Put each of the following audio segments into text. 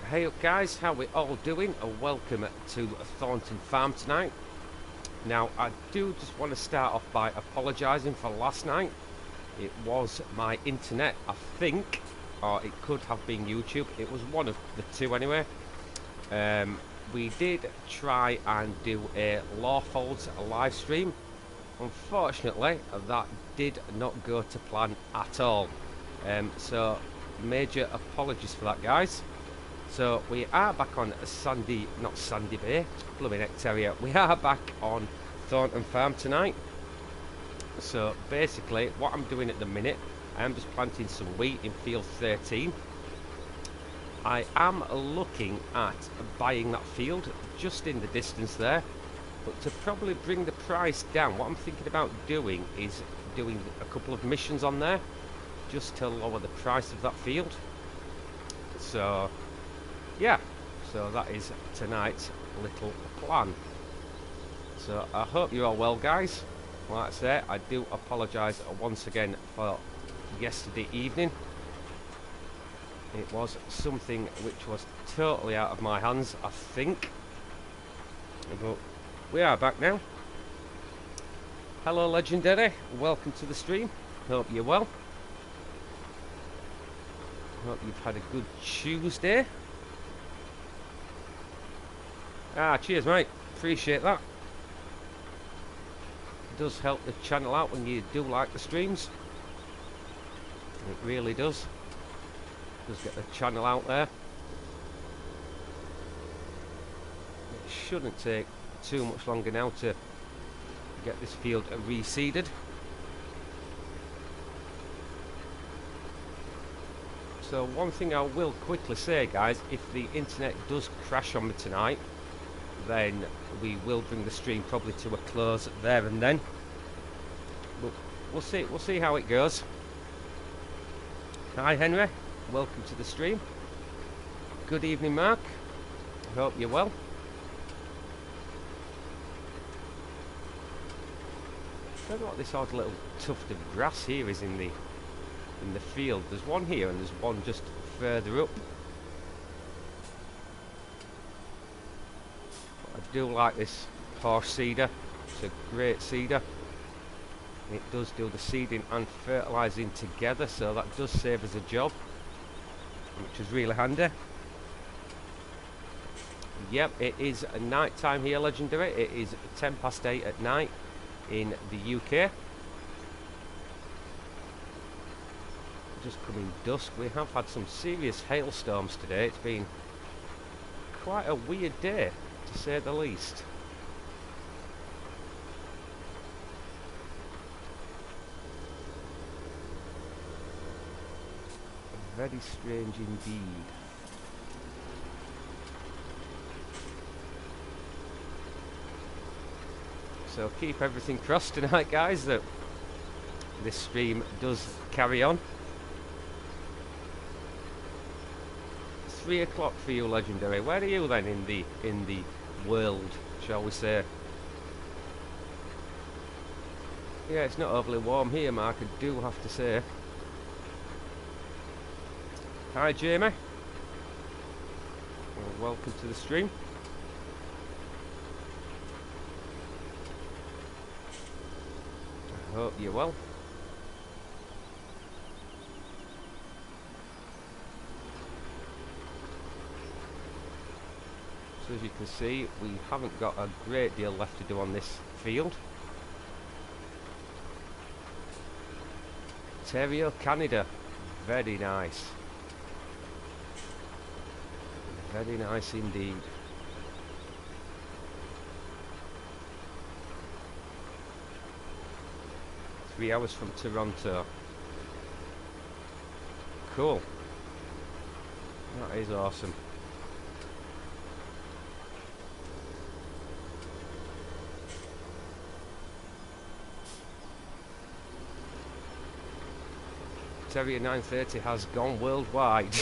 Hey up guys, how we all doing? Welcome to Thornton Farm tonight. Now I do just want to start off by apologising for last night. It was my internet, I think, or it could have been YouTube. It was one of the two anyway. We did try and do a Lawfolds live stream. Unfortunately that did not go to plan at all. So major apologies for that, guys. So we are back on not Sandy Bay, blooming Terrier. We are back on Thornton Farm tonight. So basically what I'm doing at the minute, I am just planting some wheat in field 13. I am looking at buying that field just in the distance there, but to probably bring the price down, what I'm thinking about doing is doing a couple of missions on there just to lower the price of that field. So yeah, so that is tonight's little plan. So I hope you're all well, guys. Like I say, I do apologise once again for yesterday evening. It was something which was totally out of my hands, I think. But we are back now. Hello Legendary, welcome to the stream. Hope you're well. Hope you've had a good Tuesday. Cheers mate, appreciate that. It does help the channel out when you do like the streams. It really does. Does get the channel out there. It shouldn't take too much longer now to get this field reseeded. So one thing I will quickly say, guys, if the internet does crash on me tonight, then we will bring the stream probably to a close there and then. But we'll see how it goes. Hi Henry, welcome to the stream. Good evening Mark, I hope you're well. I don't know what this odd little tuft of grass here is in the field. There's one here and there's one just further up. I do like this horse seeder. It's a great seeder. It does do the seeding and fertilising together, so that does save us a job, which is really handy. Yep, it is night time here, Legendary. It is 8:10 at night in the UK. Just coming dusk. We have had some serious hailstorms today. It's been quite a weird day, to say the least. Very strange indeed. So keep everything crossed tonight, guys, that this stream does carry on. 3 o'clock for you, Legendary. Where are you then in the world, shall we say? Yeah, it's not overly warm here, Mark, I do have to say. Hi Jamie, well, welcome to the stream. I hope you're well. So as you can see, we haven't got a great deal left to do on this field. Ontario, Canada, very nice. Very nice indeed. Three hours from Toronto. Cool. That is awesome. Terrier 930 has gone worldwide.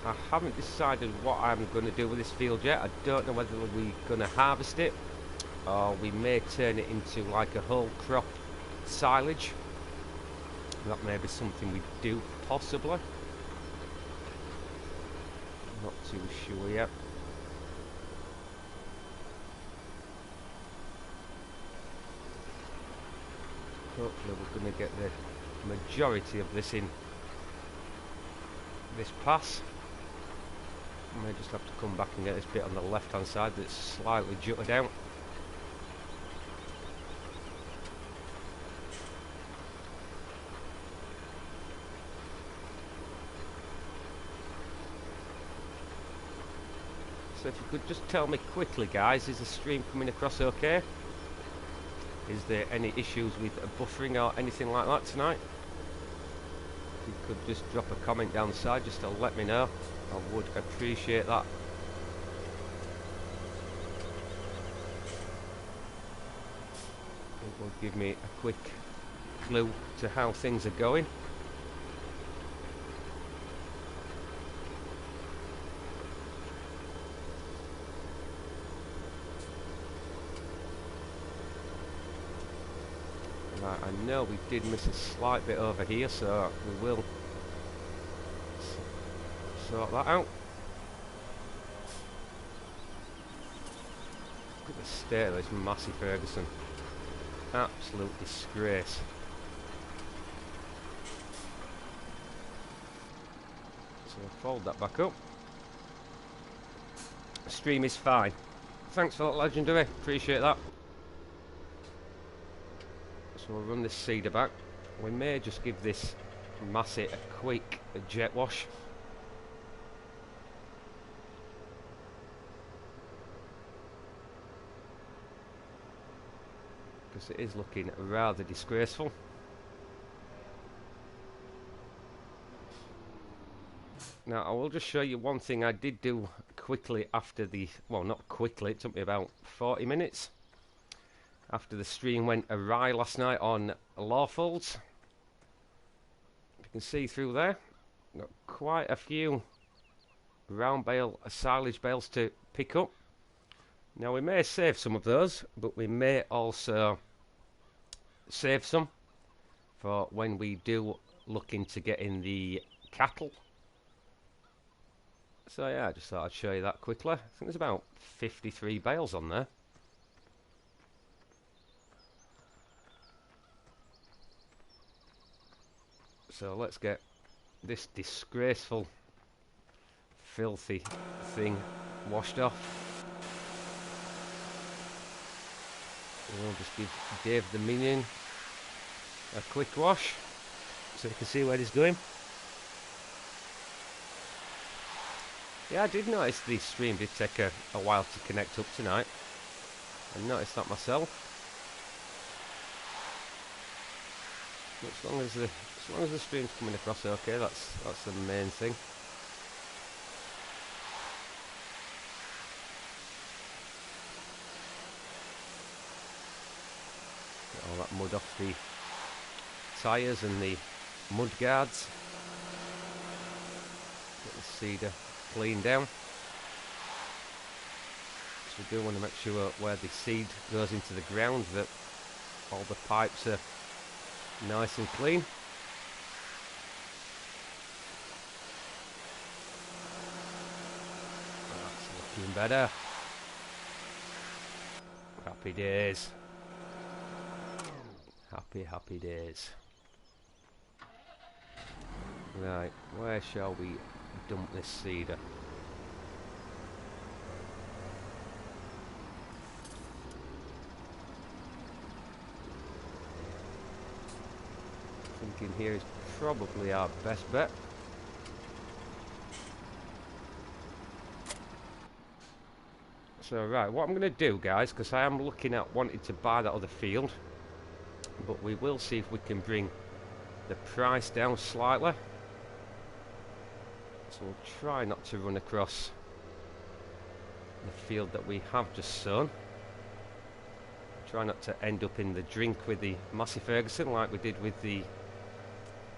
I haven't decided what I'm going to do with this field yet. I don't know whether we're going to harvest it or we may turn it into like a whole crop silage. That may be something we do, possibly. Not too sure yet. Hopefully we're going to get the majority of this in this pass. I may just have to come back and get this bit on the left hand side that's slightly jutted out. So if you could just tell me quickly, guys, is the stream coming across okay? Is there any issues with buffering or anything like that tonight? If you could just drop a comment down the side just to let me know, I would appreciate that. It will give me a quick clue to how things are going. Right, I know we did miss a slight bit over here, so we will sort that out. Look at the state of this Massey Ferguson. Absolute disgrace. So I'll fold that back up. The stream is fine. Thanks for that, Legendary. Appreciate that. So we'll run this seeder back. We may just give this Massey a quick jet wash. Because it is looking rather disgraceful. Now I will just show you one thing I did do quickly after the, well, not quickly, it took me about 40 minutes after the stream went awry last night on Lawfolds. You can see through there, got quite a few round bale silage bales to pick up. Now we may save some of those, but we may also save some for when we do look into getting the cattle. So yeah, I just thought I'd show you that quickly. I think there's about 53 bales on there. So let's get this disgraceful, filthy thing washed off. We'll just give Dave the Minion a quick wash so you can see where he's going. Yeah, I did notice the stream did take a while to connect up tonight. I noticed that myself. As long as the stream's coming across okay, that's the main thing. Get all that mud off the tyres and the mud guards. Get the seeder cleaned down. So we do want to make sure where the seed goes into the ground that all the pipes are nice and clean. That's looking better. Happy days. Happy days. Right, where shall we dump this seeder? Thinking here is probably our best bet. So right, what I'm going to do, guys, because I am looking at wanting to buy that other field, but we will see if we can bring the price down slightly. So we'll try not to run across the field that we have just sown. Try not to end up in the drink with the Massey Ferguson like we did with the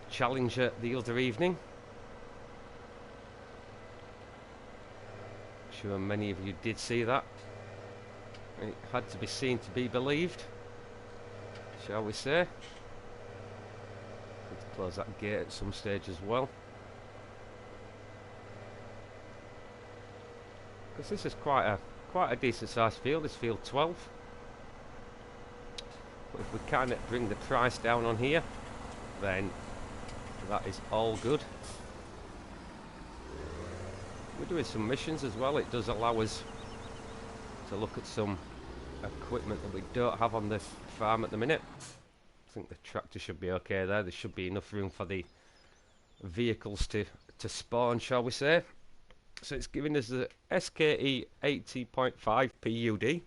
Challenger the other evening. sure many of you did see that. It had to be seen to be believed, shall we say. Need to close that gate at some stage as well, because this is quite a decent sized field. This field 12. But if we can bring the price down on here, then that is all good. We're doing some missions as well. It does allow us to look at some equipment that we don't have on the farm at the minute. I think the tractor should be okay there. There should be enough room for the vehicles to spawn, shall we say. So it's giving us the SKE 80.5 PUD,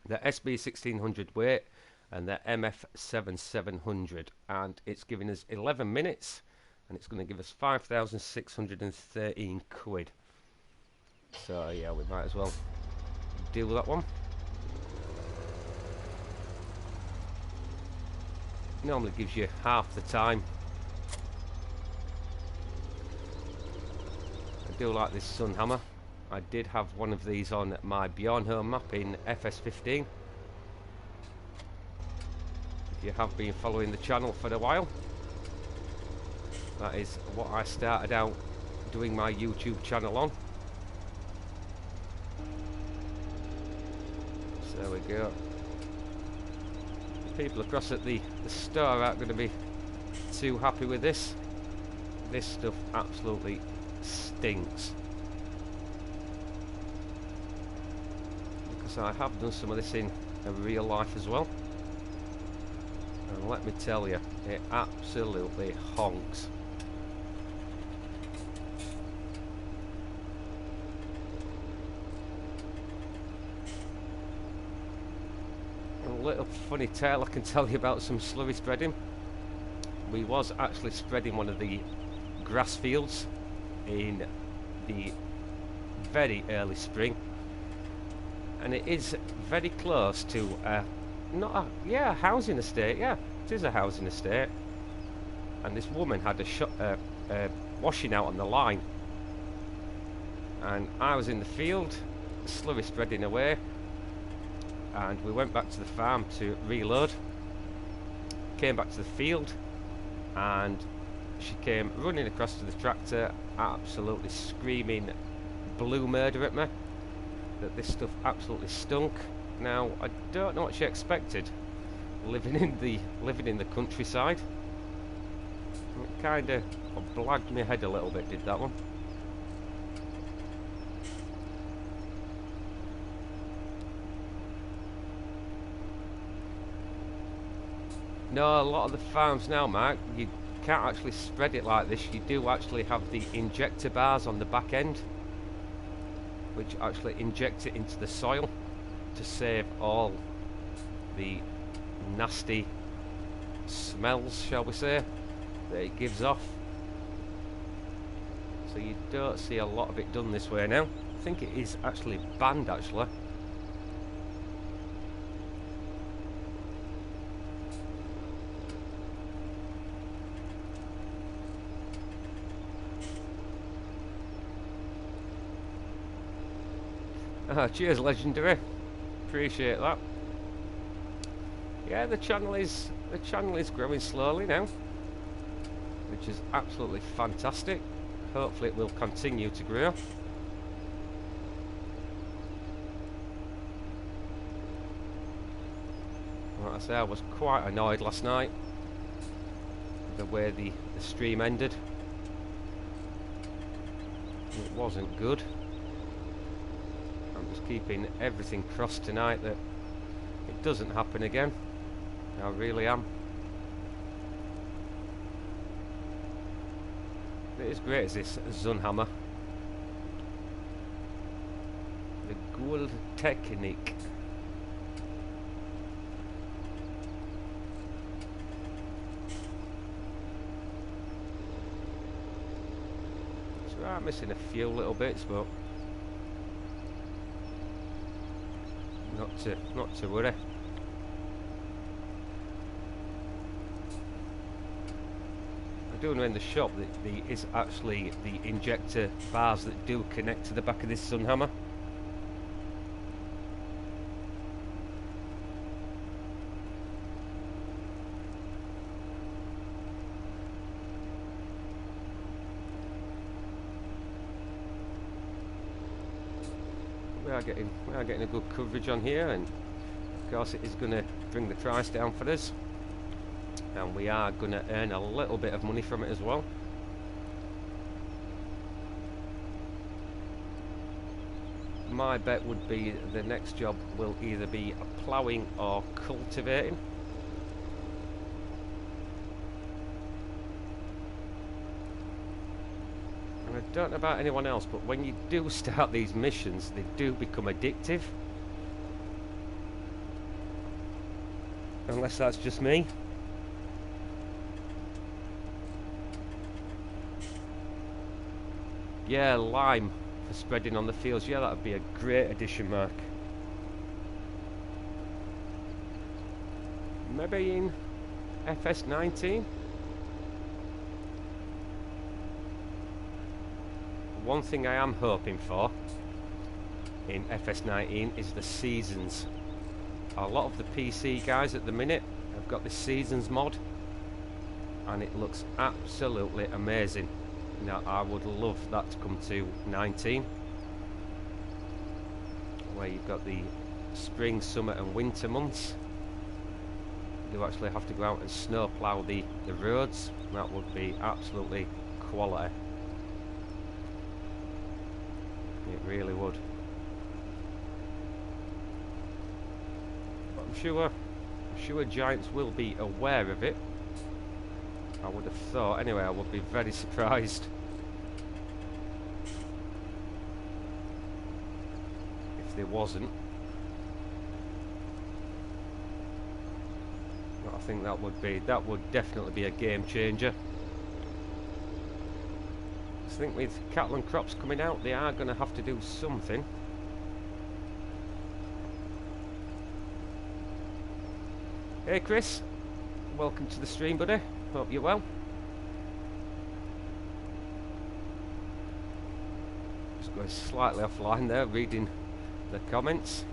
the SB 1600 weight, and the MF 7700, and it's giving us 11 minutes, and it's going to give us 5,613 quid. So yeah, we might as well deal with that one. Normally gives you half the time. I do like this sun hammer. I did have one of these on my Bjorn home map in FS15. If you have been following the channel for a while, that is what I started out doing my YouTube channel on. So there we go. The people across at the store aren't going to be too happy with this. This stuff absolutely stinks. Because I have done some of this in real life as well. And let me tell you, it absolutely honks. A little funny tale I can tell you about some slurry spreading. We was actually spreading one of the grass fields in the very early spring, and it is very close to a housing estate. Yeah, it is a housing estate, and this woman had a washing out on the line, and I was in the field slurry spreading away, and we went back to the farm to reload. Came back to the field, and she came running across to the tractor, absolutely screaming blue murder at me, that this stuff absolutely stunk. Now, I don't know what she expected, living in the countryside. It kind of blagged my head a little bit, did that one. No, a lot of the farms now, Mark, you can't actually spread it like this. You do actually have the injector bars on the back end, which actually inject it into the soil to save all the nasty smells, shall we say, that it gives off. So you don't see a lot of it done this way now. I think it is actually banned, actually. Cheers, Legendary. Appreciate that. Yeah, the channel is growing slowly now, which is absolutely fantastic. Hopefully, it will continue to grow. Like I say, I was quite annoyed last night with the way the stream ended. It wasn't good. I'm just keeping everything crossed tonight that it doesn't happen again. I really am. It is great as this Zunhammer. The Gold Technique. So I'm missing a few little bits, but not to worry. I do know in the shop that there is actually the injector bars that do connect to the back of this Sunhammer. We are getting a good coverage on here, and of course it is going to bring the price down for us, and we are going to earn a little bit of money from it as well. My bet would be the next job will either be ploughing or cultivating. And I don't know about anyone else, but when you do start these missions, they do become addictive. Unless that's just me. Yeah, lime for spreading on the fields. Yeah, that would be a great addition, Mark. Maybe in FS19. One thing I am hoping for in FS19 is the seasons. A lot of the PC guys at the minute have got this seasons mod, and it looks absolutely amazing. Now I would love that to come to 19, where you've got the spring, summer and winter months. You do actually have to go out and snow plough the roads. That would be absolutely quality. It really would. But I'm sure Giants will be aware of it. I would have thought. Anyway, I would be very surprised if there wasn't. But I think that would definitely be a game changer. I think with cattle and crops coming out, they are going to have to do something. Hey Chris, welcome to the stream, buddy. Hope you're well. Just going slightly offline there, reading the comments.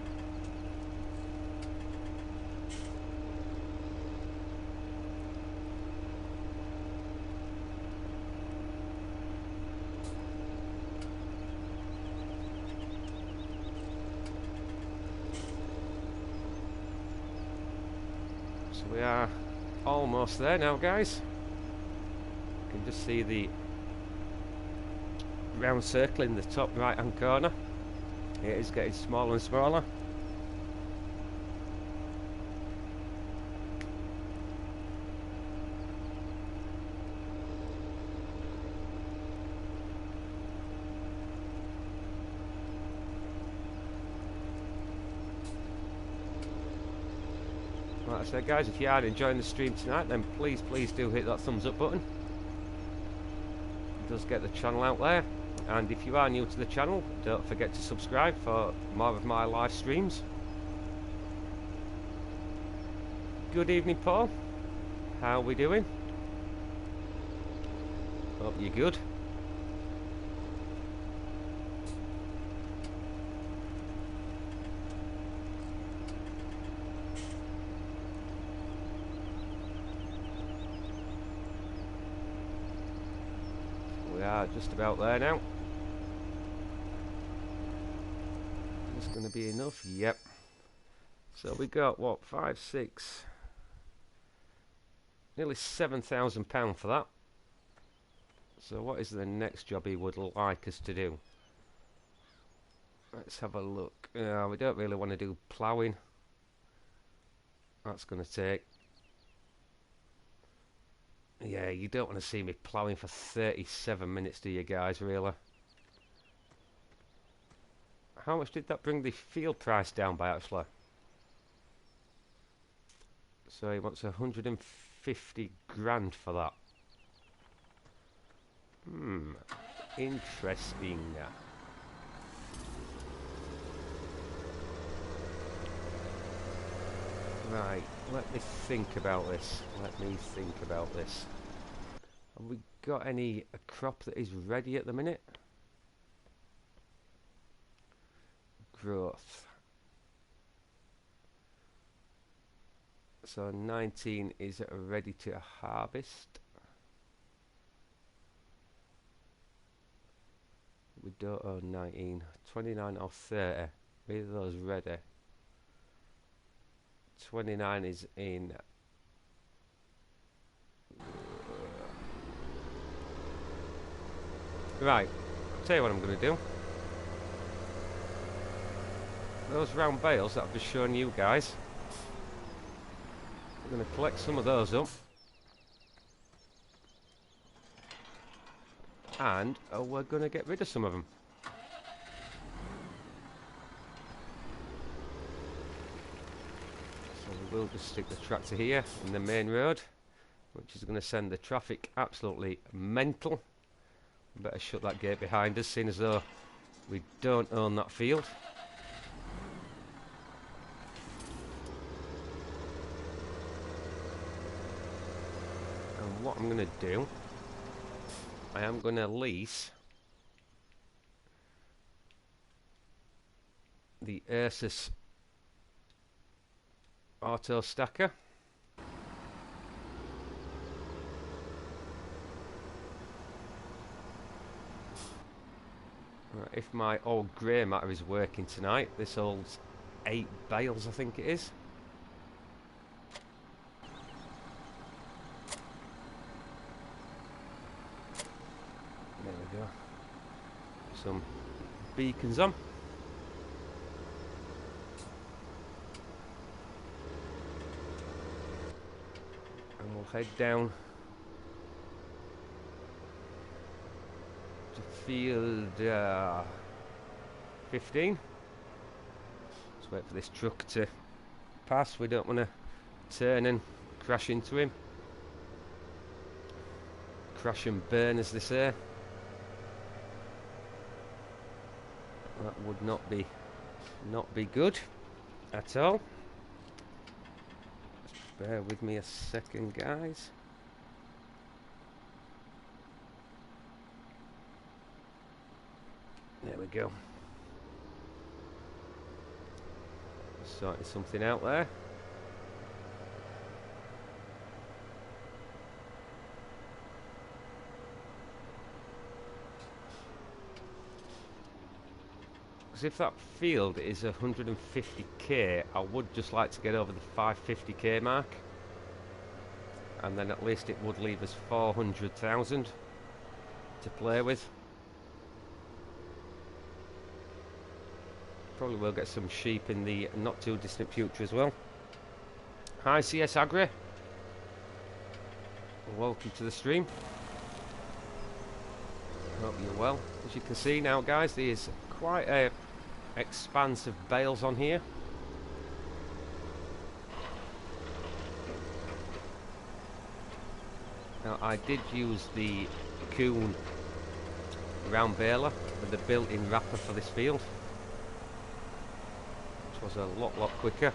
We are almost there now, guys. You can just see the round circle in the top right hand corner. It is getting smaller and smaller. Like I said, guys, if you are enjoying the stream tonight, then please do hit that thumbs up button. It does get the channel out there. And if you are new to the channel, don't forget to subscribe for more of my live streams. Good evening, Paul. How are we doing? Hope you're good. We are just about there now. Is this going to be enough? Yep. So we got what, 5, 6, nearly £7,000 for that. So what is the next job he would like us to do? Let's have a look. We don't really want to do ploughing. That's going to take... Yeah, you don't want to see me ploughing for 37 minutes, do you guys, really? How much did that bring the field price down by, actually? So he wants 150 grand for that. Interesting. Right, let me think about this. Have we got any crop that is ready at the minute? Growth. So 19 is ready to harvest. We don't own 19. 29 or 30. Either those ready. 29 is in. Right, I'll tell you what I'm going to do. Those round bales that I've just shown you guys, I'm going to collect some of those up. And we're going to get rid of some of them. So we will just stick the tractor here in the main road, which is going to send the traffic absolutely mental. Better shut that gate behind us, seeing as though we don't own that field. And what I'm going to do, I am going to lease the Ursus auto stacker. Right, if my old grey matter is working tonight, this holds 8 bales, I think it is. There we go. Some beacons on. And we'll head down to field 15. Let's wait for this truck to pass. We don't want to turn and crash into him. Crash and burn, as they say. That would not be good at all. Just bear with me a second, guys. There we go. Sorting something out there. Because if that field is 150k, I would just like to get over the 550k mark, and then at least it would leave us 400,000 to play with. Probably will get some sheep in the not too distant future as well. Hi CS Agri, welcome to the stream. Hope you're well. As you can see now, guys, there's quite a expanse of bales on here. Now I did use the Kuhn round baler with the built-in wrapper for this field, which was a lot quicker.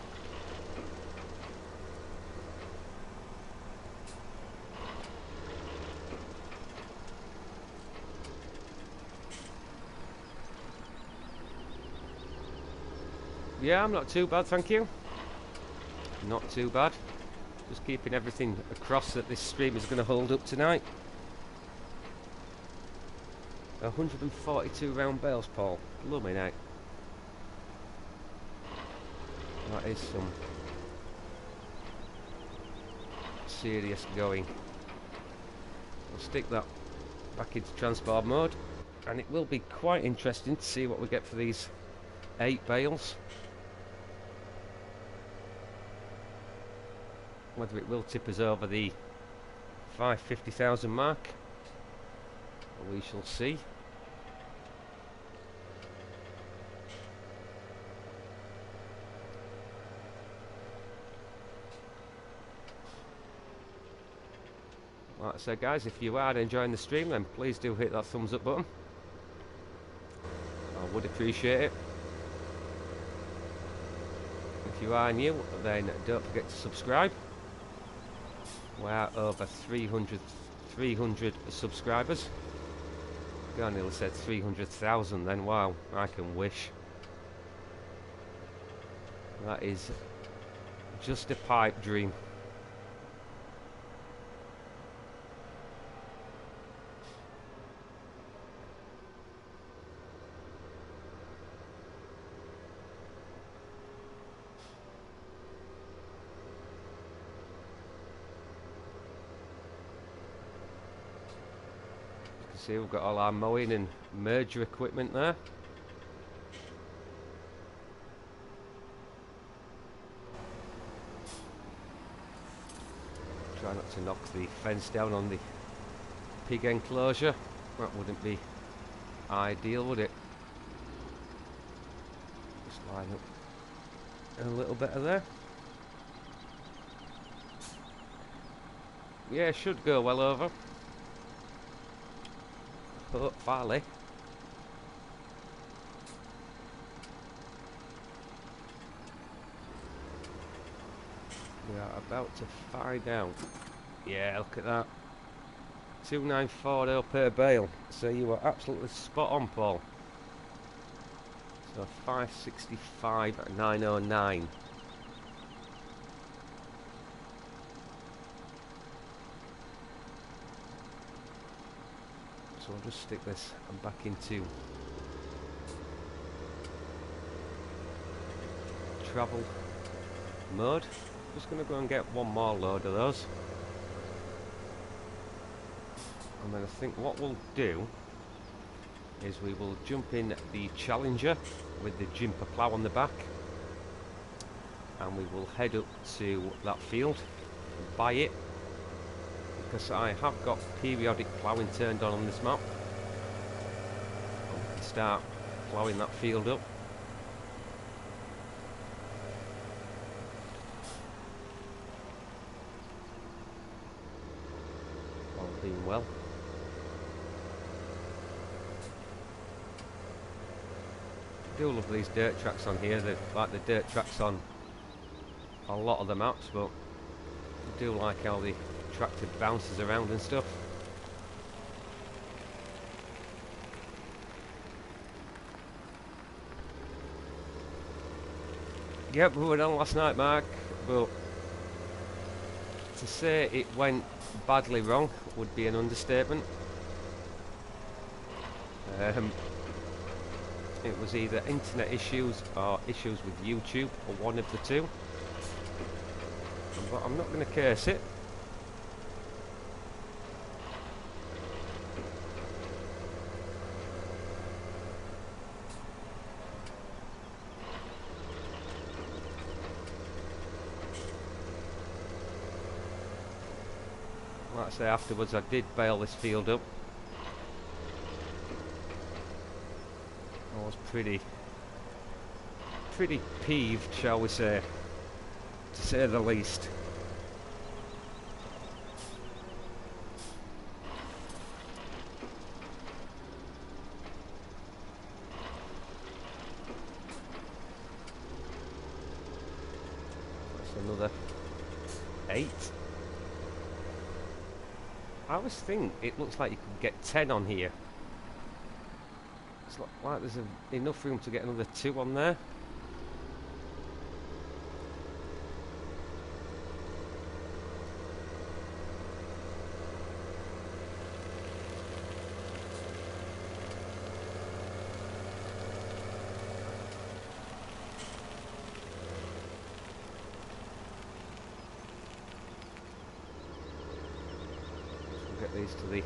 Yeah, I'm not too bad, thank you. Not too bad. Just keeping everything across that this stream is going to hold up tonight. 142 round bales, Paul. Blooming heck. That is some serious going. I'll stick that back into transport mode, and it will be quite interesting to see what we get for these 8 bales. Whether it will tip us over the 550,000 mark, we shall see. Like I said, guys, if you are enjoying the stream, then please do hit that thumbs up button. I would appreciate it. If you are new, then don't forget to subscribe. We are over 300 300 subscribers. I nearly said 300,000 then. Wow, I can wish. That is just a pipe dream. See, we've got all our mowing and merger equipment there. Try not to knock the fence down on the pig enclosure. That wouldn't be ideal, would it? Just line up a little bit of there. Yeah, should go well over. Hopefully. We are about to find out. Yeah, look at that. 2940 per bale. So you were absolutely spot on, Paul. So 565 at 909. So I'll just stick this back into travel mode. Just going to go and get one more load of those. And then I think what we'll do is we will jump in the Challenger with the jumper plough on the back, and we will head up to that field, buy it, because I have got periodic ploughing turned on this map. And we can start ploughing that field up. All being well. I do love these dirt tracks on here. They're like the dirt tracks on a lot of the maps, but I do like how the tractor bounces around and stuff. Yep, we were on last night, Mark, but to say it went badly wrong would be an understatement. It was either internet issues or issues with YouTube, or one of the two. But I'm not going to curse it. Like I say, afterwards I did bail this field up. I was pretty peeved, shall we say, to say the least. That's another 8. I always think it looks like you could get 10 on here. It's like there's enough room to get another 2 on there. Get these to the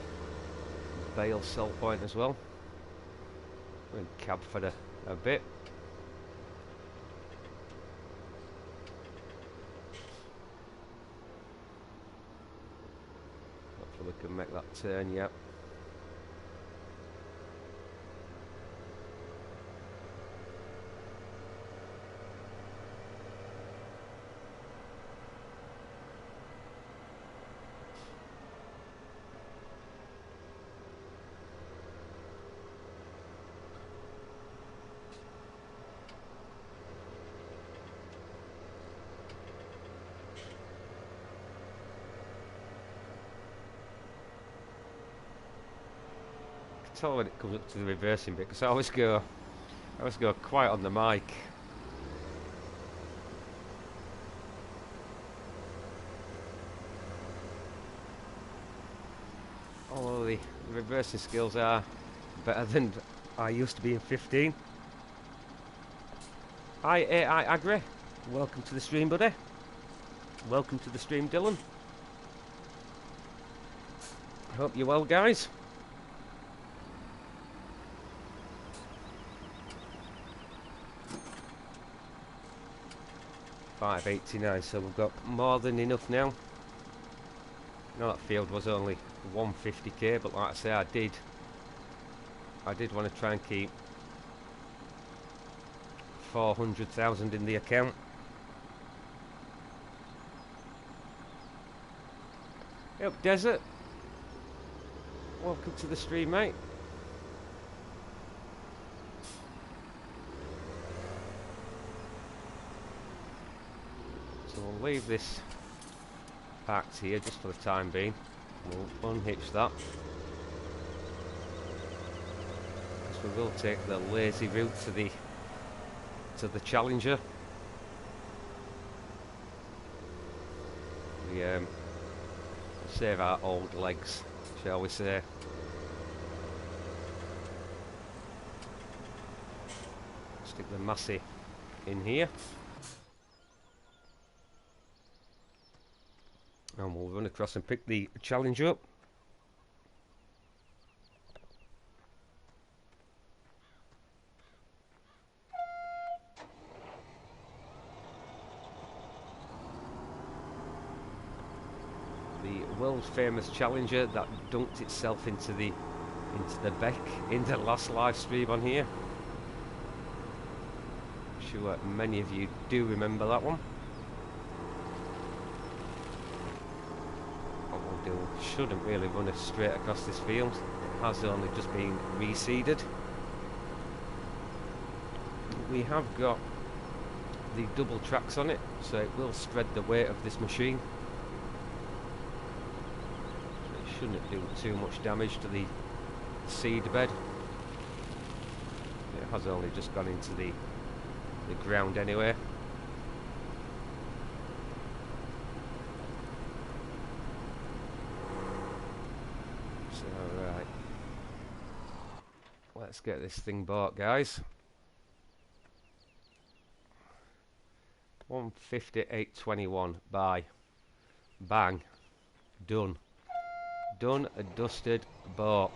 bale sell point as well. And cab for a bit. Hopefully we can make that turn, yep. tell when it comes up to the reversing bit, because I always go quiet on the mic. Although the reversing skills are better than I used to be in 15. Hi AI Agri, welcome to the stream, buddy. Welcome to the stream, Dylan. Hope you're well, guys. $5.89, so we've got more than enough now. I know that field was only 150k, but like I say, I did want to try and keep 400,000 in the account. Yep, Desert. Welcome to the stream, mate. So we'll leave this packed here just for the time being. We'll unhitch that, because we will take the lazy route to the Challenger. We save our old legs, shall we say. Stick the Massey in here. And we'll run across and pick the Challenger up. The world famous Challenger that dunked itself into the beck in the last live stream on here. I'm sure many of you do remember that one. Shouldn't really run it straight across this field. It has only just been reseeded. We have got the double tracks on it, so it will spread the weight of this machine. So it shouldn't do too much damage to the seed bed. It has only just gone into the ground anyway. Let's get this thing bought, guys. 158.21. Buy. Bang. Done. Done, dusted, bought.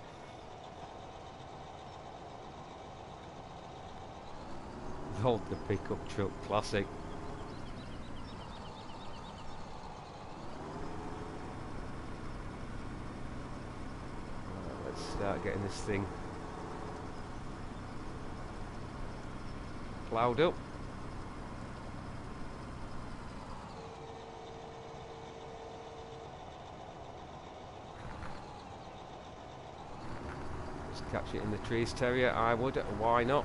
Rolled the pickup truck, classic. Let's start getting this thing ploughed up. Just catch it in the trees, Terrier. I would. Why not?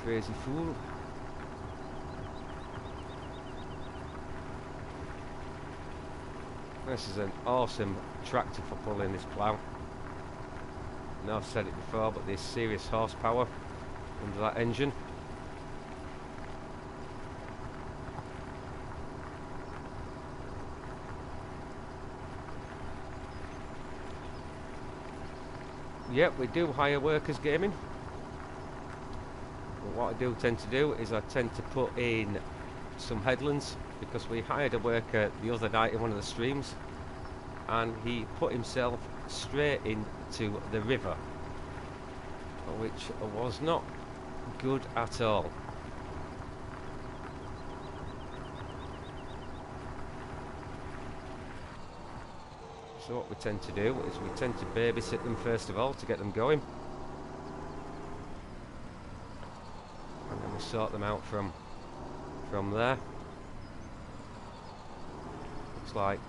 Crazy fool. This is an awesome tractor for pulling this plough. I know I've said it before, but there's serious horsepower under that engine. Yep, we do hire workers gaming. But what I do tend to do is I tend to put in some headlands, because we hired a worker the other night in one of the streams and he put himself straight into the river, which was not good at all. So what we tend to do is we tend to babysit them first of all to get them going, and then we sort them out from there. Looks like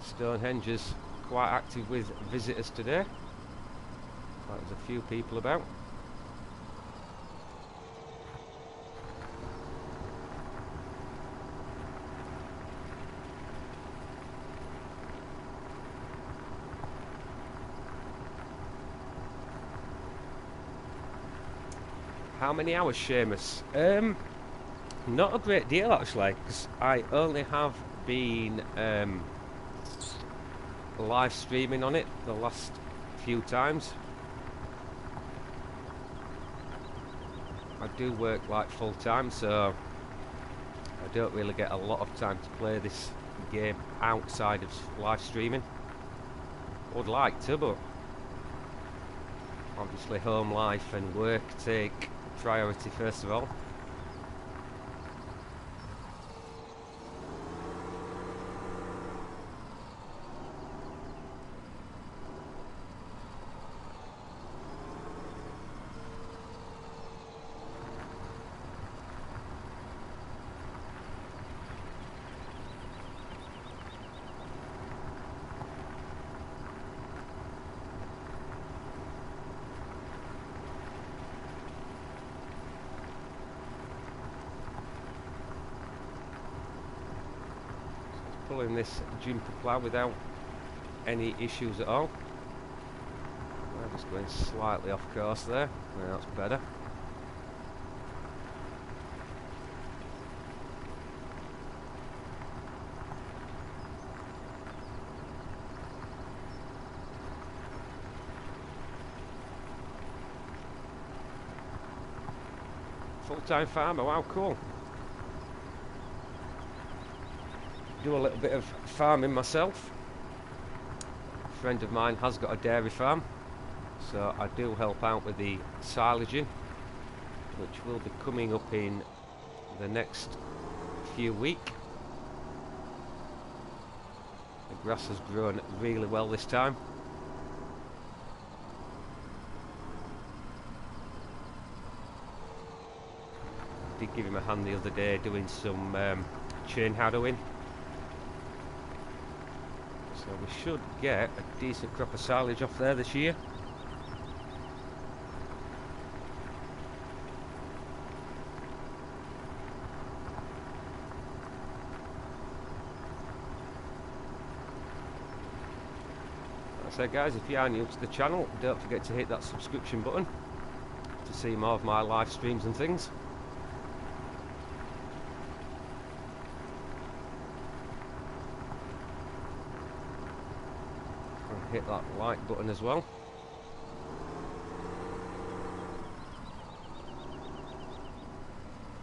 Stonehenge is quite active with visitors today. There's a few people about. How many hours, Seamus? Not a great deal actually, because I only have been live streaming on it the last few times. I do work like full time, so I don't really get a lot of time to play this game outside of live streaming. Would like to, but obviously home life and work take priority first of all. Pulling this jumper plough without any issues at all. I'm just going slightly off course there. Yeah, that's better. Full-time farmer, wow, cool. Do a little bit of farming myself. A friend of mine has got a dairy farm, so I do help out with the silaging, which will be coming up in the next few weeks. The grass has grown really well this time. I did give him a hand the other day doing some chain harrowing. So we should get a decent crop of silage off there this year. Like I said, guys, if you are new to the channel, don't forget to hit that subscription button to see more of my live streams and things. Hit that like button as well.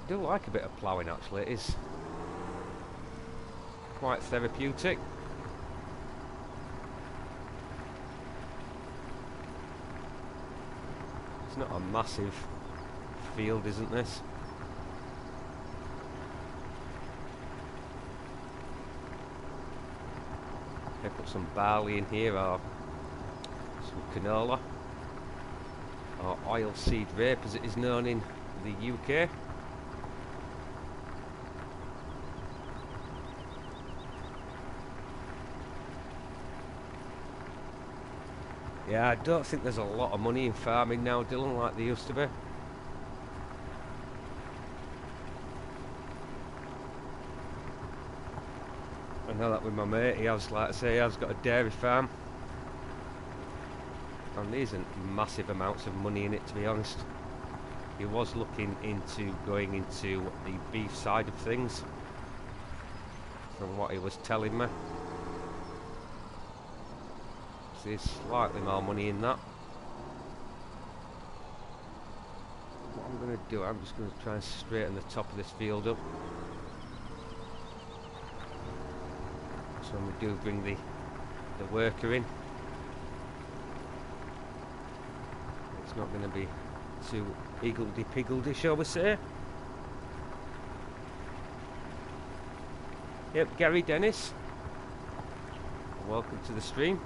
I do like a bit of ploughing actually, it is quite therapeutic. It's not a massive field, isn't this? I put some barley in here, or some canola, or oilseed rape as it is known in the UK. Yeah, I don't think there's a lot of money in farming now, Dylan, like there used to be. I know that with my mate, he has, like I say, he has got a dairy farm. And there isn't massive amounts of money in it, to be honest. He was looking into going into the beef side of things, from what he was telling me. So there's slightly more money in that. What I'm going to do, I'm just going to try and straighten the top of this field up. So when we do bring the worker in, it's not going to be too higgledy-piggledy, shall we say. Yep, Gary Dennis, welcome to the stream.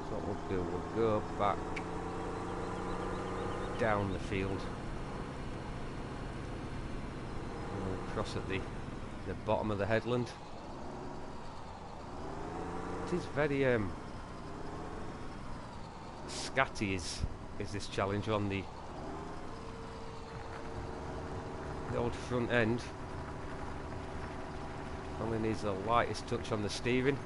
So what we'll do, we'll go back down the field, across at the bottom of the headland. It is very scatty is this challenge on the old front end. Only needs the lightest touch on the steering.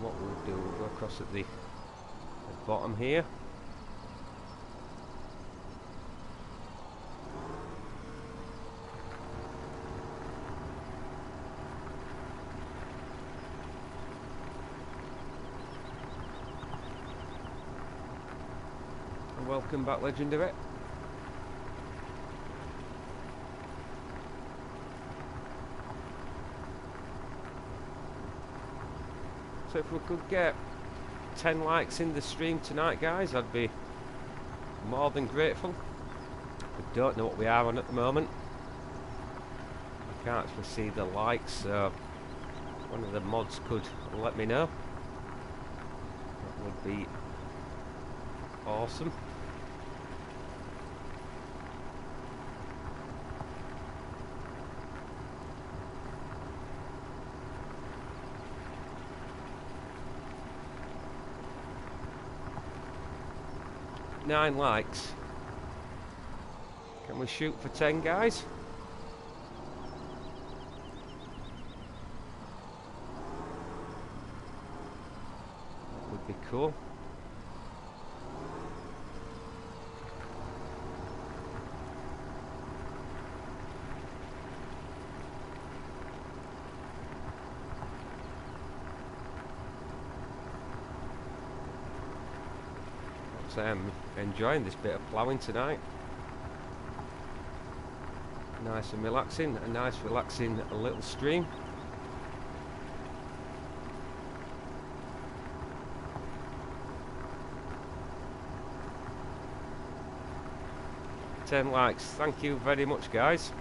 What we'll do, we'll go across at the bottom here. And welcome back, Legendary. So if we could get 10 likes in the stream tonight, guys, I'd be more than grateful. We don't know what we are on at the moment. I can't actually see the likes, so one of the mods could let me know. That would be awesome. Nine likes. Can we shoot for 10, guys? That would be cool. I'm enjoying this bit of ploughing tonight. Nice and relaxing, a nice relaxing little stream. Ten likes, thank you very much, guys.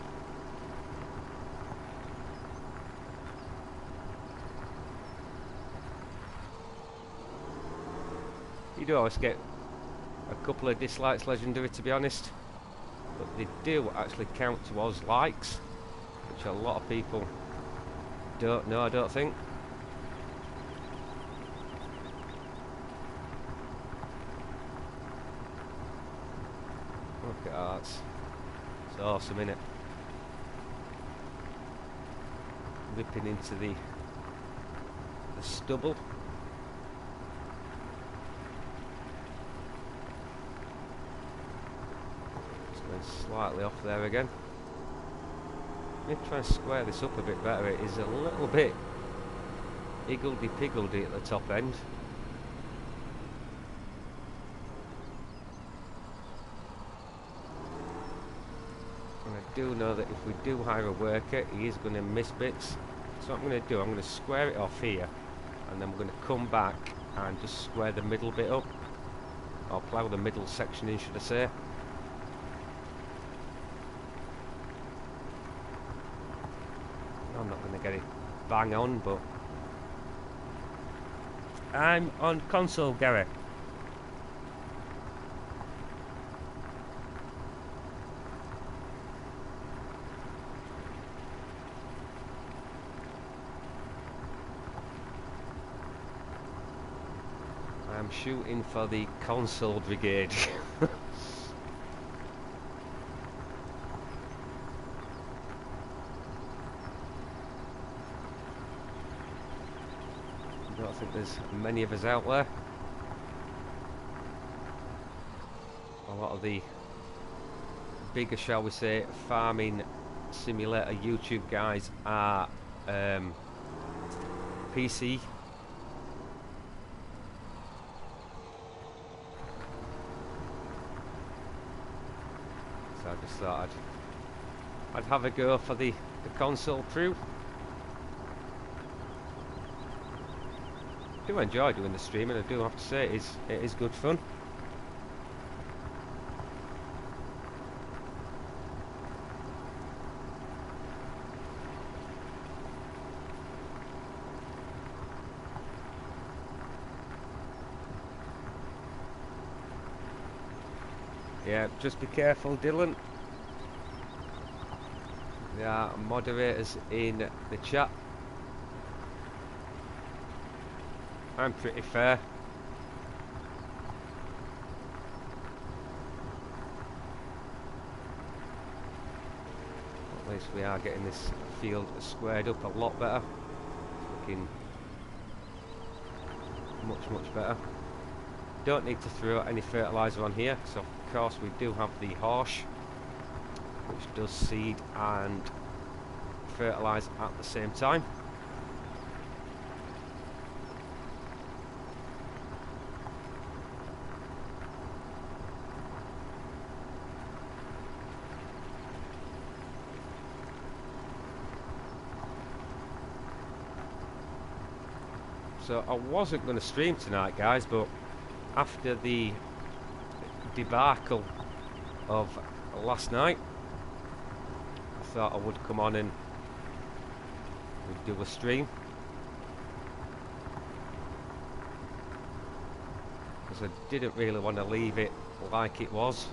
You do always get a couple of dislikes, Legendary, to be honest, but they do actually count towards likes, which a lot of people don't know, I don't think. Look at that, it's awesome, isn't it? Ripping into the stubble. Slightly off there again. Let me try and square this up a bit better. It is a little bit higgledy-piggledy at the top end. And I do know that if we do hire a worker, he is going to miss bits. So what I'm going to do, I'm going to square it off here, and then we're going to come back and just square the middle bit up, or plough the middle section in, should I say. I'm not going to get it bang on, but I'm on console, Gary. I'm shooting for the console brigade. I don't think there's many of us out there. A lot of the bigger, shall we say, farming simulator YouTube guys are PC. So I just thought I'd have a go for the console crew. I do enjoy doing the streaming, I do have to say it is good fun. Yeah, just be careful, Dylan. There are moderators in the chat. I'm pretty fair. At least we are getting this field squared up a lot better. It's looking much better. Don't need to throw any fertiliser on here, so of course we do have the horse, which does seed and fertilise at the same time. So I wasn't going to stream tonight, guys, but after the debacle of last night, I thought I would come on and we'd do a stream, because I didn't really want to leave it like it was.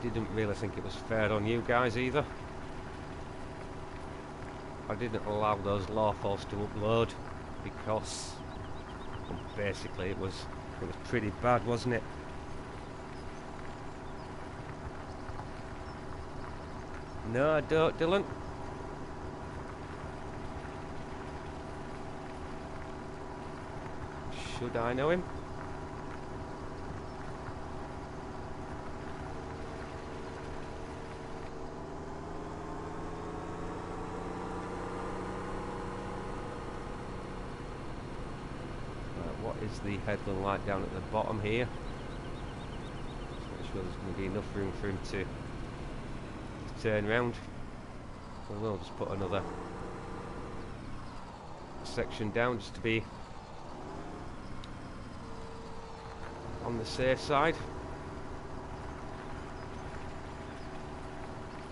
Didn't really think it was fair on you guys either. I didn't allow those lawfals to upload because, well, basically it was pretty bad, wasn't it? No, I don't, Dylan. Should I know him? What is the headland like down at the bottom here? Just make sure there's going to be enough room for him to turn round. So we'll just put another section down just to be on the safe side.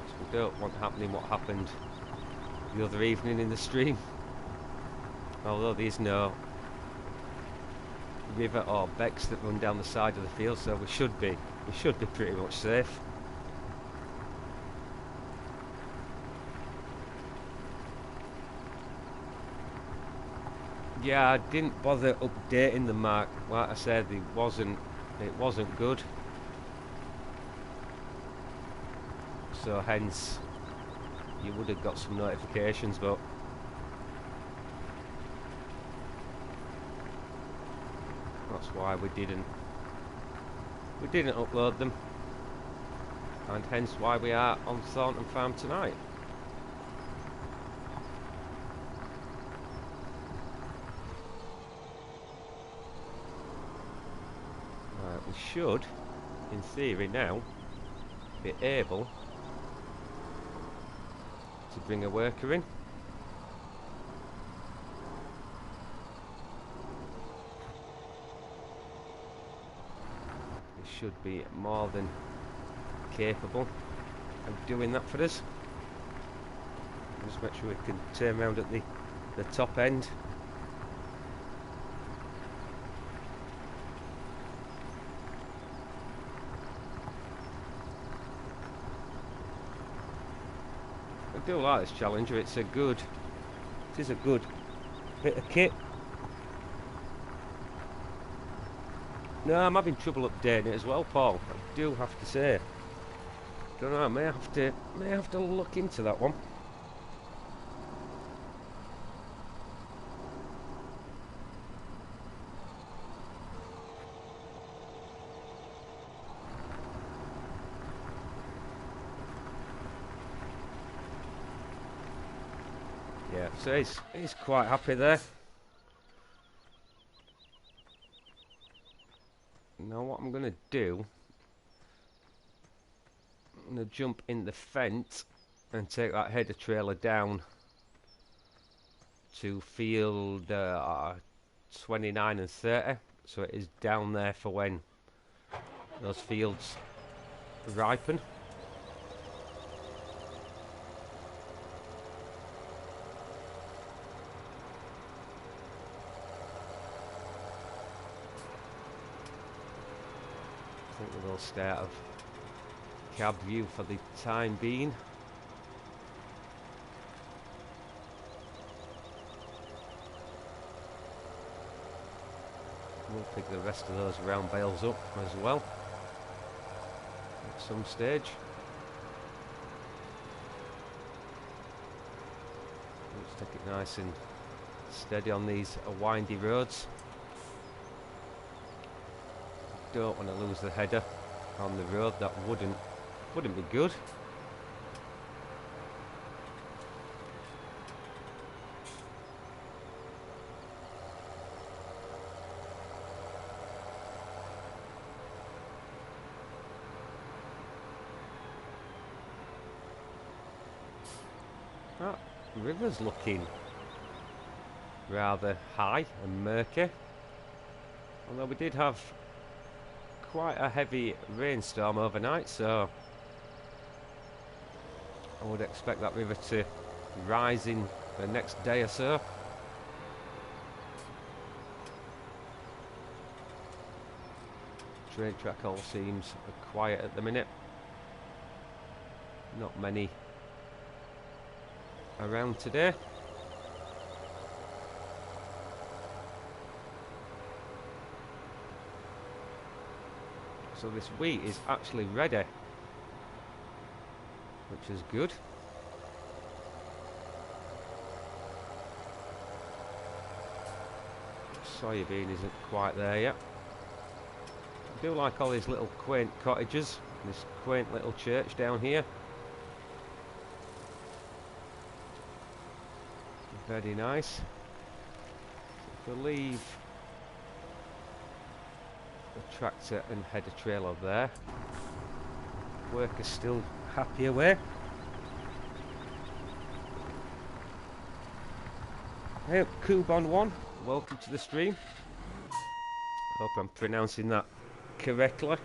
So we don't want happening what happened the other evening in the stream. Although there's no river or becks that run down the side of the field, so we should be pretty much safe. Yeah, I didn't bother updating the mark. Like I said, it wasn't good. So hence you would have got some notifications, but that's why we didn't upload them, and hence why we are on Thornton Farm tonight. Right, we should, in theory now, be able to bring a worker in. Should be more than capable of doing that for us. Just make sure we can turn around at the top end. I do like this Challenger. It is a good bit of kit. No, I'm having trouble updating it as well, Paul. I do have to say. Don't know. I may have to look into that one. Yeah, so he's quite happy there. Now what I'm going to do, I'm going to jump in the fence and take that header trailer down to field 29 and 30, so it is down there for when those fields ripen. think we'll stay out of cab view for the time being. We'll pick the rest of those round bales up as well at some stage. Let's take it nice and steady on these windy roads. Don't want to lose the header on the road. That wouldn't be good. That river's looking rather high and murky, although we did have quite a heavy rainstorm overnight, so I would expect that river to rise in the next day or so. Train track all seems quiet at the minute. Not many around today. So this wheat is actually ready, which is good. Soybean isn't quite there yet. I do like all these little quaint cottages, this quaint little church down here. Very nice. So if we leave the tractor and header trailer there, workers still happy away. Hey, Kubon1, welcome to the stream. Hope I'm pronouncing that correctly.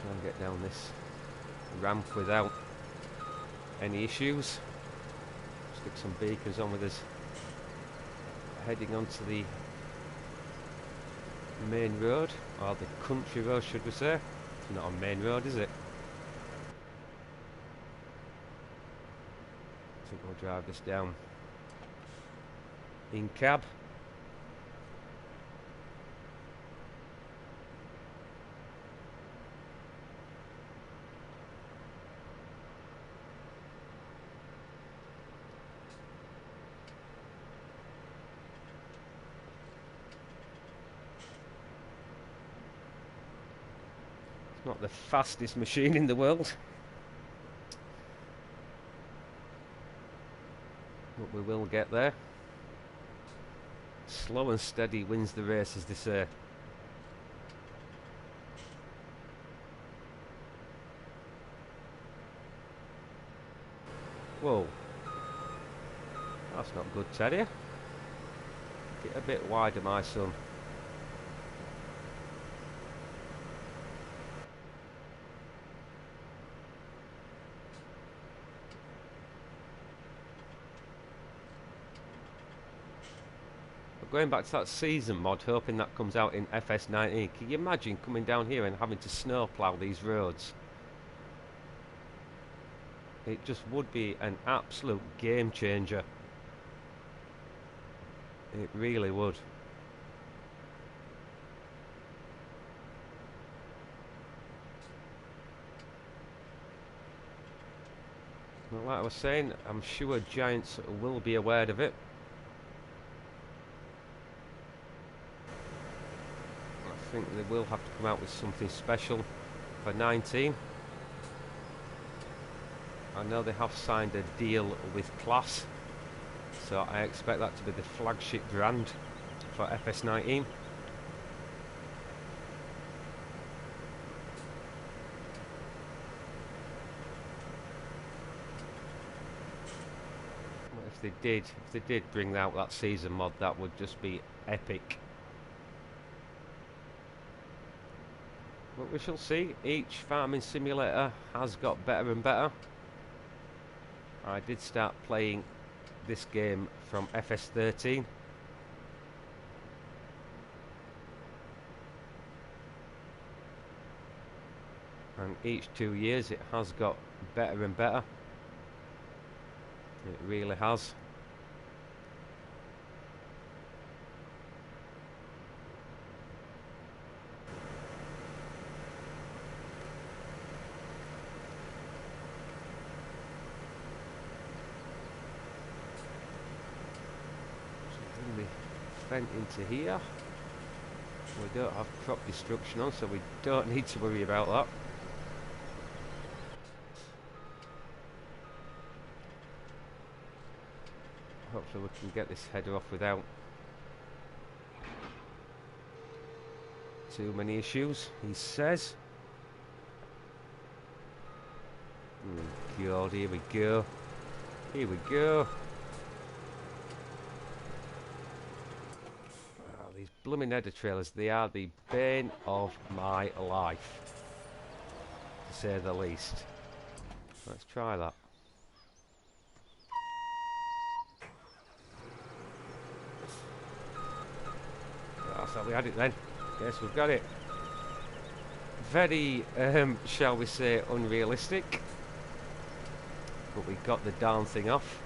Try and get down this ramp without any issues. Stick some beacons on with us heading onto the main road, or the country road should we say. It's not a main road, is it? I think we'll drive this down in cab. Not the fastest machine in the world, but we will get there. Slow and steady wins the race, as they say. Whoa, that's not good, Teddy. Get a bit wider, my son. Going back to that season mod, hoping that comes out in FS19. Can you imagine coming down here and having to snowplough these roads? It just would be an absolute game changer. It really would. Well, like I was saying, I'm sure Giants will be aware of it. I think they will have to come out with something special for 19. I know they have signed a deal with Class, so I expect that to be the flagship brand for FS19. If they did bring out that season mod, that would just be epic. But we shall see. Each farming simulator has got better and better. I did start playing this game from FS13. And each 2 years it has got better and better. It really has. Vent into here. We don't have crop destruction on, so we don't need to worry about that. Hopefully we can get this header off without too many issues, he says. Oh God, here we go. Here we go. These blooming header trailers, they are the bane of my life, to say the least. Let's try that. Oh, so we had it then. Yes, we've got it. Very, shall we say, unrealistic. But we got the darn thing off,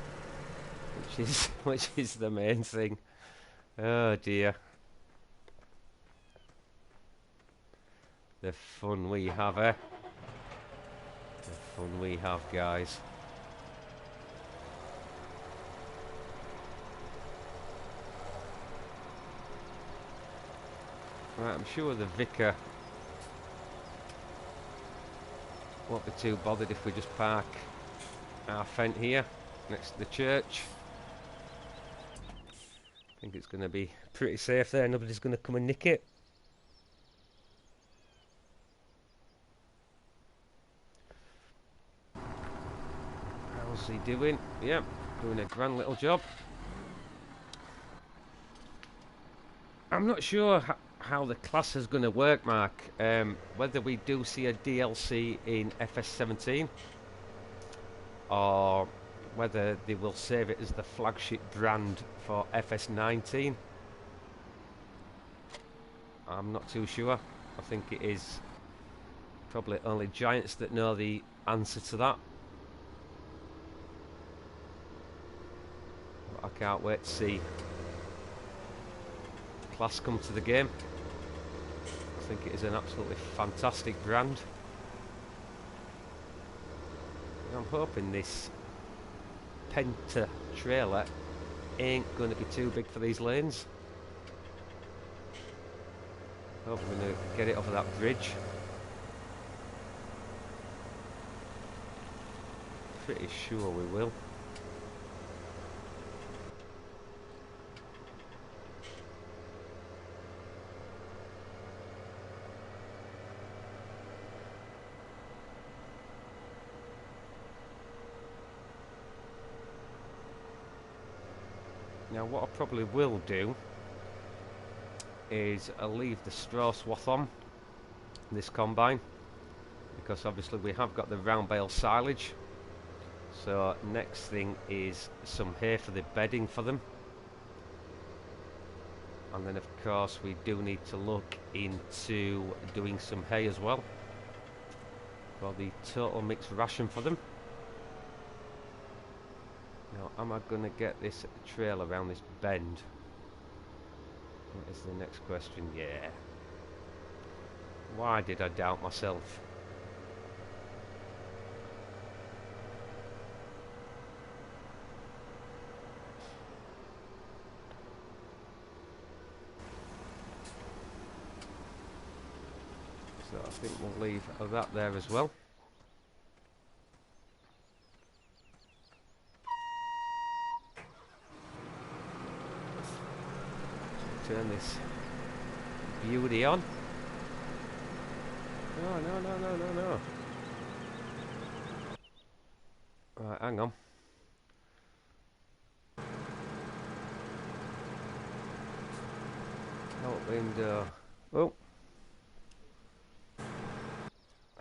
which is the main thing. Oh dear. The fun we have, eh? The fun we have, guys. Right, I'm sure the vicar won't be too bothered if we just park our Fent here next to the church. I think it's going to be pretty safe there. Nobody's going to come and nick it. How's he doing? Yeah, doing a grand little job. I'm not sure how the class is going to work, Mark. Whether we do see a DLC in FS17 or whether they will save it as the flagship brand for FS19. I'm not too sure. I think it is probably only Giants that know the answer to that. But I can't wait to see class come to the game. I think it is an absolutely fantastic brand. I'm hoping this Penta trailer ain't going to be too big for these lanes. Hope we're going to get it off of that bridge. Pretty sure we will. Now what I probably will do is I'll leave the straw swath on this combine, because obviously we have got the round bale silage. So next thing is some hay for the bedding for them, and then of course we do need to look into doing some hay as well for the total mixed ration for them. Now, am I going to get this trail around this bend? That is the next question. Yeah. Why did I doubt myself? So I think we'll leave that there as well. Turn this beauty on. No. Right, hang on. Help window. Oh.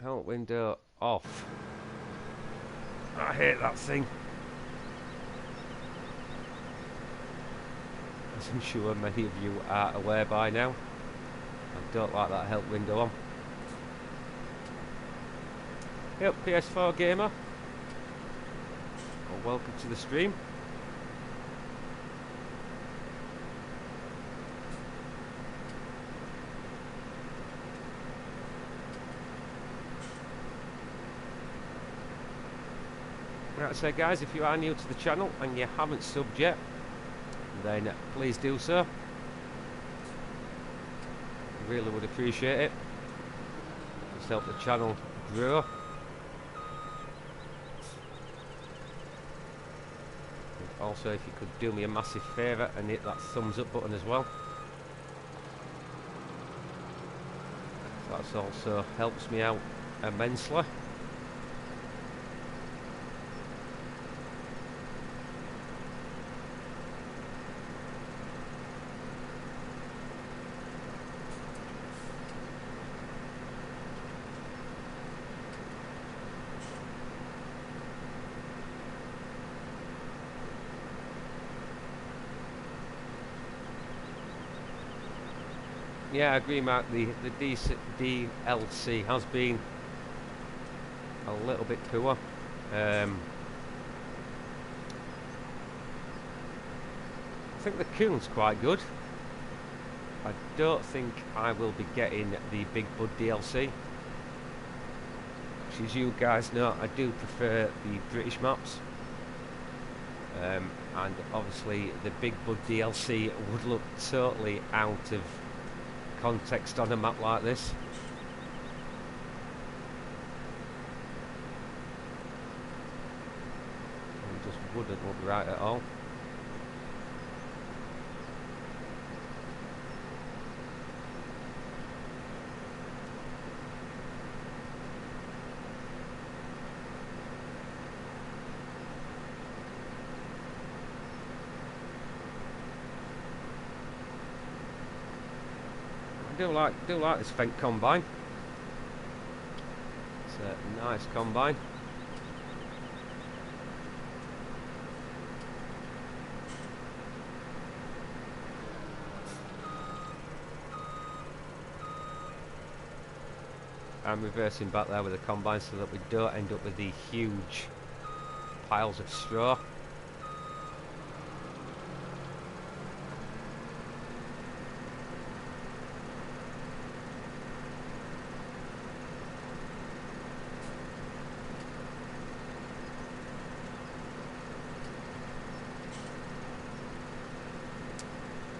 Help window off. I hate that thing. as I'm sure many of you are aware by now. I don't like that help window on. Yep, PS4 gamer. Well, welcome to the stream. Right, so guys, if you are new to the channel and you haven't subbed yet, then please do so. Really would appreciate it. Just help the channel grow. And also, if you could do me a massive favour and hit that thumbs up button as well. That also helps me out immensely. Yeah, I agree, Mark. The DLC has been a little bit poor. I think the Coon's quite good. I don't think I will be getting the Big Bud DLC. Which, as you guys know, I do prefer the British maps. And obviously the Big Bud DLC would look totally out of context on a map like this. It just wouldn't look right at all. I do like this Fendt combine. It's a nice combine. I'm reversing back there with the combine so that we don't end up with the huge piles of straw.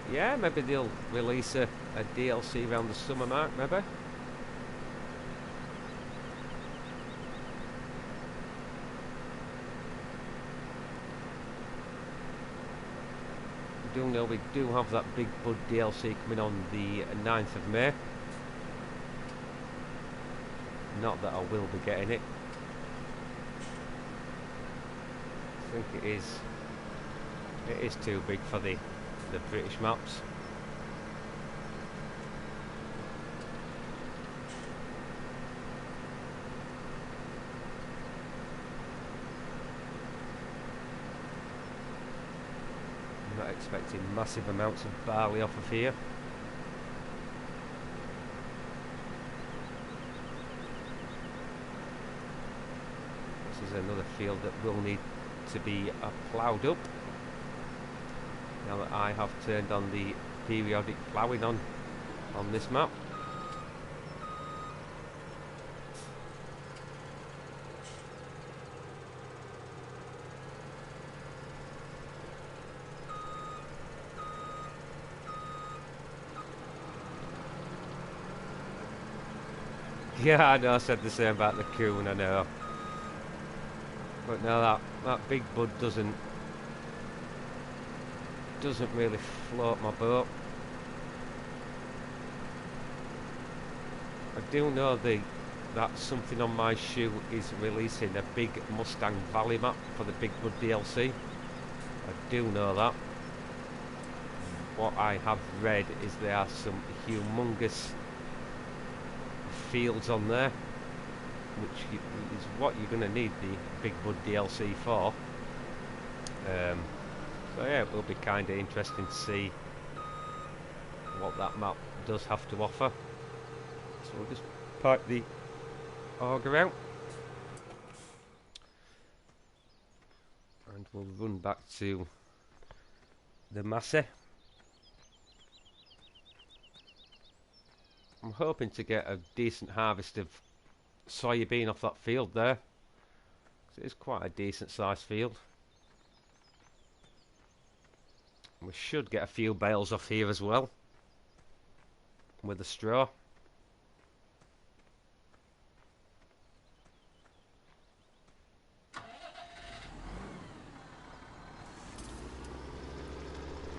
Yeah, maybe they'll release a DLC around the summer mark, maybe. I do know we do have that Big Bud DLC coming on the 9th of May. Not that I will be getting it. I think it is too big for the British maps. I'm not expecting massive amounts of barley off of here. This is another field that will need to be ploughed up. Now that I have turned on the periodic ploughing on this map. Yeah, I know, I said the same about the Coon, I know. But no, that Big Bud doesn't really float my boat. I do know that Something on My Shoe is releasing a big Mustang Valley map for the Big Bud DLC. I do know that. What I have read is there are some humongous fields on there, which is what you're going to need the Big Bud DLC for. So yeah, it will be kind of interesting to see what that map does have to offer. So we'll just pipe the auger out and we'll run back to the Massey. I'm hoping to get a decent harvest of soybean off that field there. It is quite a decent sized field. We should get a few bales off here as well with the straw.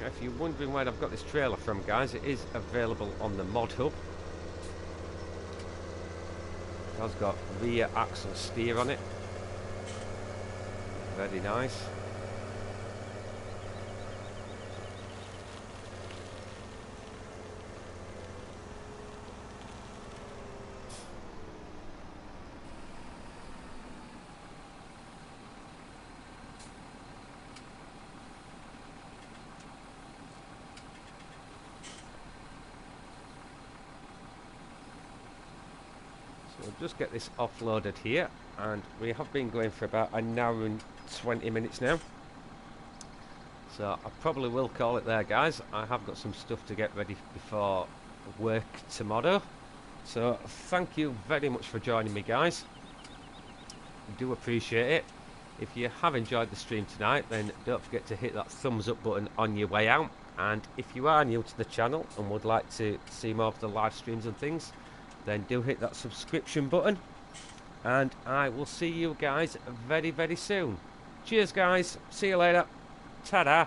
If you're wondering where I've got this trailer from, guys, it is available on the Mod Hub. It has got rear axle steer on it. Very nice. We'll just get this offloaded here, and we have been going for about an hour and 20 minutes now, so I probably will call it there, guys. I have got some stuff to get ready before work tomorrow, so thank you very much for joining me, guys. I do appreciate it. If you have enjoyed the stream tonight, then don't forget to hit that thumbs up button on your way out, and if you are new to the channel and would like to see more of the live streams and things, then do hit that subscription button, and I will see you guys very, very soon. Cheers, guys. See you later. Ta-da.